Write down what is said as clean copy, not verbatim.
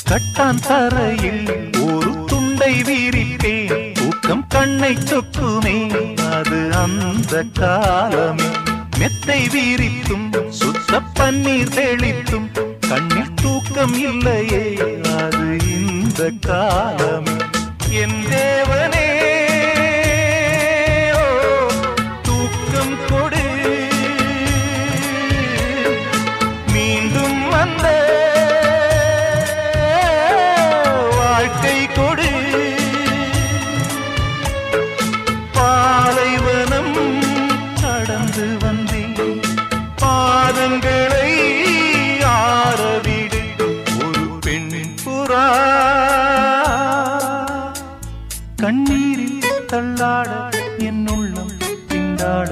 கட்டான் தரையில் ஒரு துண்டை வீரிப்பேன், தூக்கம் கண்ணை சொக்குமே அது அந்த காலமே. மெத்தை வீரித்தும் சுத்த பன்னீர் தெளித்தும் கண்ணில் தூக்கம் இல்லையே அது இந்த காலமே. என் தேவனே தூக்கம் கொடு, மீண்டும் வந்த வாழ்க்கை கொடு. பாலைவனம் கடந்து வந்தேன், பாதங்களை ஆரவிடு ஒரு பெண் புறா. கண்ணீரில் தள்ளாட என் உள்ளம் திண்டாட